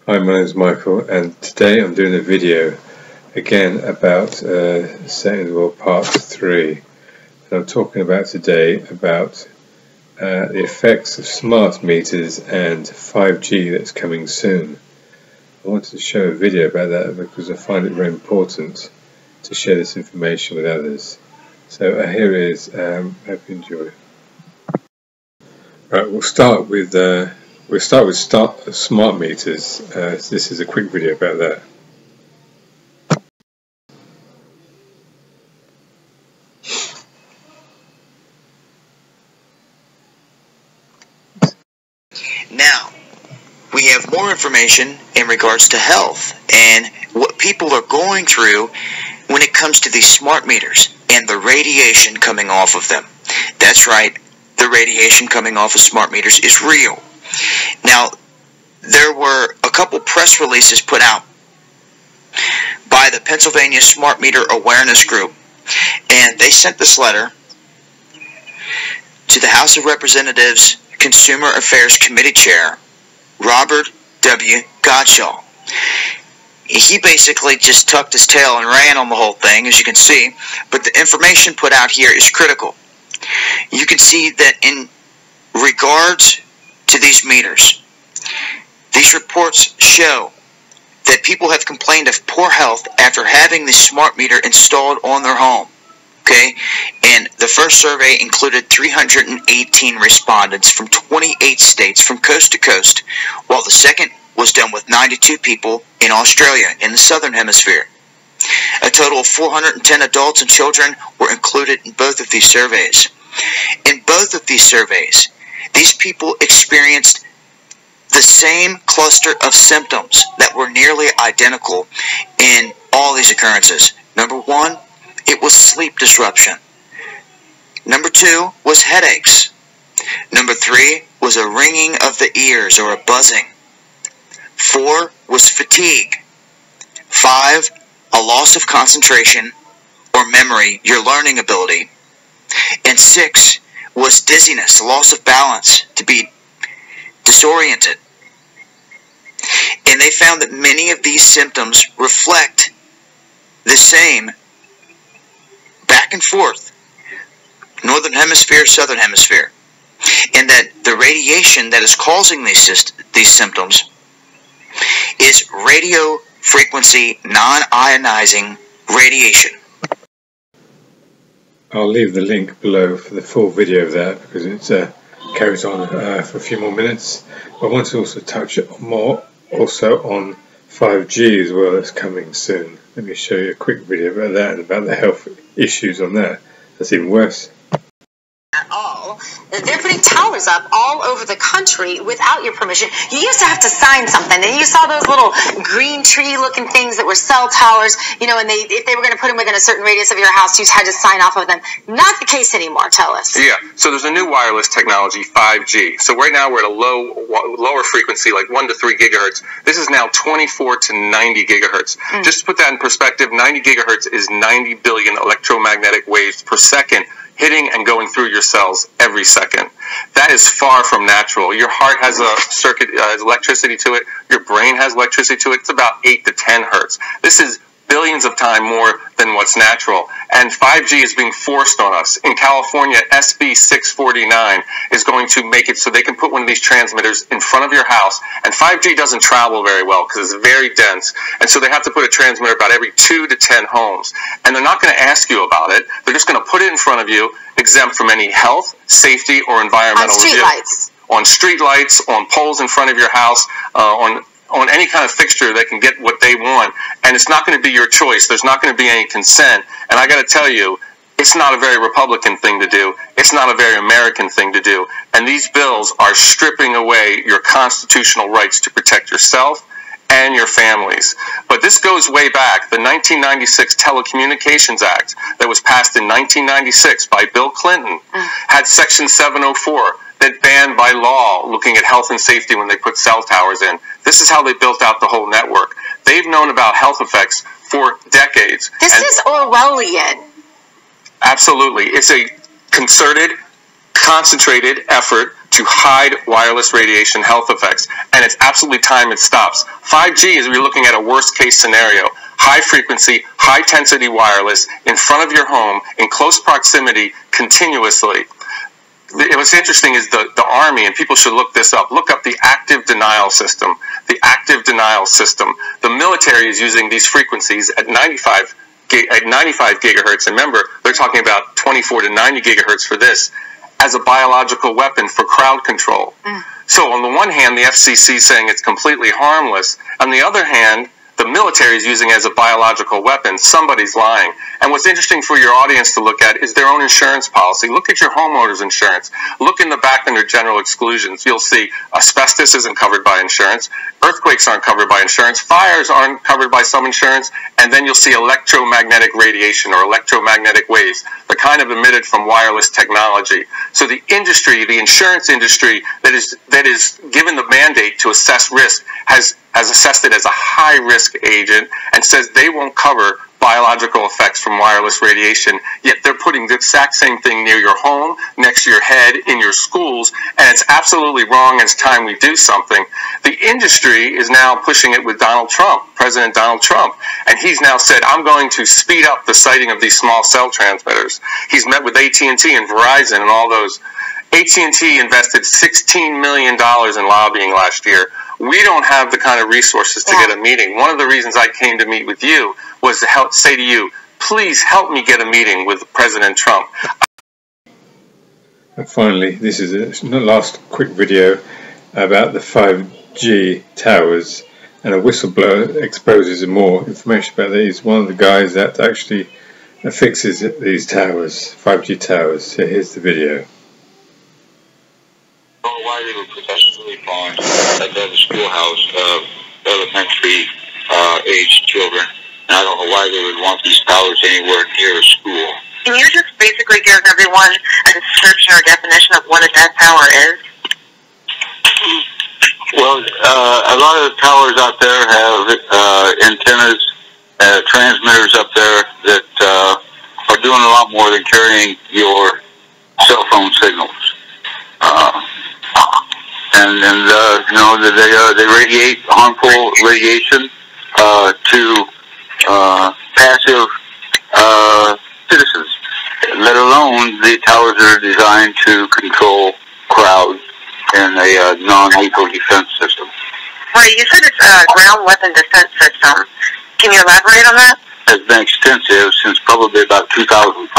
Hi, my name is Michael, and today I'm doing a video again about Setting the World Part 3. And I'm talking about today about the effects of smart meters and 5G that's coming soon. I wanted to show a video about that because I find it very important to share this information with others. So here it is. Hope you enjoy. Right, we'll start with smart meters. This is a quick video about that. Now, we have more information in regards to health and what people are going through when it comes to these smart meters and the radiation coming off of them. That's right, the radiation coming off of smart meters is real. Now, there were a couple press releases put out by the Pennsylvania Smart Meter Awareness Group, and they sent this letter to the House of Representatives Consumer Affairs Committee Chair, Robert W. Gottschall. He basically just tucked his tail and ran on the whole thing, as you can see, but the information put out here is critical. You can see that in regards to these meters, these reports show that people have complained of poor health after having the smart meter installed on their home. Okay, and the first survey included 318 respondents from 28 states from coast to coast, while the second was done with 92 people in Australia in the southern hemisphere. A total of 410 adults and children were included in both of these surveys. In both of these surveys, these people experienced the same cluster of symptoms that were nearly identical in all these occurrences. Number one, it was sleep disruption. Number two was headaches. Number three was a ringing of the ears or a buzzing. 4 was fatigue. 5, a loss of concentration or memory, your learning ability. And 6 was dizziness, loss of balance, to be disoriented. And they found that many of these symptoms reflect the same back and forth, northern hemisphere, southern hemisphere, and that the radiation that is causing these symptoms is radio frequency non-ionizing radiation. I'll leave the link below for the full video of that because it carries on for a few more minutes. I want to also touch more on 5G as well. That's coming soon. Let me show you a quick video about that and about the health issues on that. That's even worse. At all. They're putting towers up all over the country without your permission. You used to have to sign something, and you saw those little green tree-looking things that were cell towers, you know, and if they were going to put them within a certain radius of your house, you had to sign off of them. Not the case anymore. Tell us. Yeah, so there's a new wireless technology, 5G. So right now we're at a lower frequency, like 1 to 3 gigahertz. This is now 24 to 90 gigahertz. Just to put that in perspective, 90 gigahertz is 90 billion electromagnetic waves per second, hitting and going through your cells every second. That is far from natural. Your heart has a circuit, electricity to it. Your brain has electricity to it. It's about 8 to 10 hertz. This is billions of times more than what's natural. And 5G is being forced on us. In California, SB 649 is going to make it so they can put one of these transmitters in front of your house. And 5G doesn't travel very well because it's very dense. And so they have to put a transmitter about every 2 to 10 homes. And they're not going to ask you about it. They're just going to put it in front of you, exempt from any health, safety, or environmental review. On street lights, on poles in front of your house, on any kind of fixture that can get what they want, and it's not going to be your choice. There's not going to be any consent, and I got to tell you, it's not a very Republican thing to do. It's not a very American thing to do, and these bills are stripping away your constitutional rights to protect yourself and your families. But this goes way back. The 1996 Telecommunications Act that was passed in 1996 by Bill Clinton had Section 704 that banned by law looking at health and safety when they put cell towers in. This is how they built out the whole network. They've known about health effects for decades. This is Orwellian. Absolutely. It's a concerted, concentrated effort to hide wireless radiation health effects, and it's absolutely time it stops. 5G is we're looking at a worst case scenario. High frequency, high intensity wireless in front of your home in close proximity continuously. What's interesting is the Army, and people should look this up. Look up the active denial system. The active denial system. The military is using these frequencies at 95 gigahertz. And remember, they're talking about 24 to 90 gigahertz for this as a biological weapon for crowd control. So on the one hand, the FCC is saying it's completely harmless. On the other hand, the military is using it as a biological weapon. Somebody's lying. And what's interesting for your audience to look at is their own insurance policy. Look at your homeowner's insurance. Look in the back under general exclusions. You'll see asbestos isn't covered by insurance. Earthquakes aren't covered by insurance. Fires aren't covered by some insurance. And then you'll see electromagnetic radiation or electromagnetic waves, the kind of emitted from wireless technology. So the industry, the insurance industry that is given the mandate to assess risk has assessed it as a high-risk agent and says they won't cover biological effects from wireless radiation, yet they're putting the exact same thing near your home, next to your head, in your schools, and it's absolutely wrong. It's time we do something. The industry is now pushing it with Donald Trump, President Donald Trump, and he's now said, I'm going to speed up the siting of these small cell transmitters. He's met with AT&T and Verizon and all those. AT&T invested $16 million in lobbying last year. We don't have the kind of resources to get a meeting. One of the reasons I came to meet with you was to say to you, please help me get a meeting with President Trump. And finally, this is a last quick video about the 5G towers, and a whistleblower exposes more information about these. One of the guys that actually fixes these towers, 5G towers. So here's the video. Why they were professionally farmed at the schoolhouse of elementary age children. And I don't know why they would want these towers anywhere near a school. Can you just basically give everyone a description or definition of what a dead tower is? Well, a lot of the towers out there have antennas, transmitters up there that are doing a lot more than carrying your cell phone signals. And you know, they radiate harmful radiation to passive citizens, let alone the towers that are designed to control crowds in a non-lethal defense system. Right, you said it's a ground weapon defense system. Can you elaborate on that? It's been extensive since probably about 2005.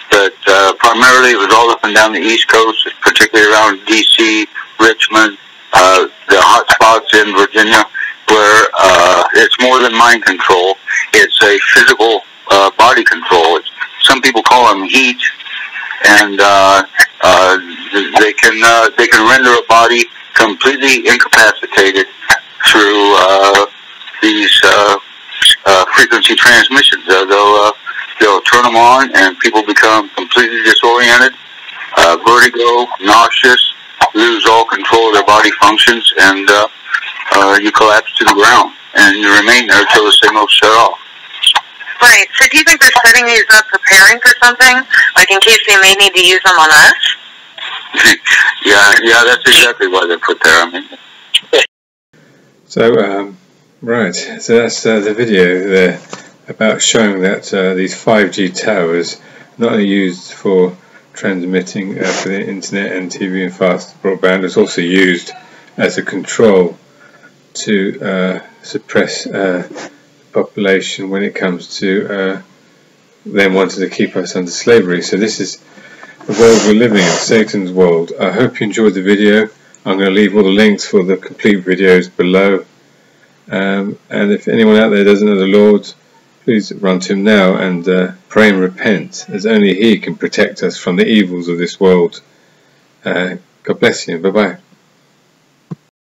But primarily it was all up and down the East Coast, particularly around D.C., Richmond, the hot spots in Virginia, where it's more than mind control. It's a physical body control. Some people call them heat, and they can render a body completely incapacitated through these frequency transmissions. They'll turn them on, and people become completely disoriented, vertigo, nauseous, lose all control of their body functions, and you collapse to the ground, and you remain there until the signal's shut off. Right. So do you think they're setting these up preparing for something, like in case they may need to use them on us? yeah, that's exactly why they're put there. I mean. So, right, so that's the video there about showing that these 5G towers are not only used for transmitting for the internet and TV and fast broadband, it's also used as a control to suppress population when it comes to them wanting to keep us under slavery. So this is the world we're living in, Satan's world. I hope you enjoyed the video. I'm going to leave all the links for the complete videos below. And if anyone out there doesn't know the Lord, please run to him now and pray and repent, as only he can protect us from the evils of this world. God bless you. Bye-bye.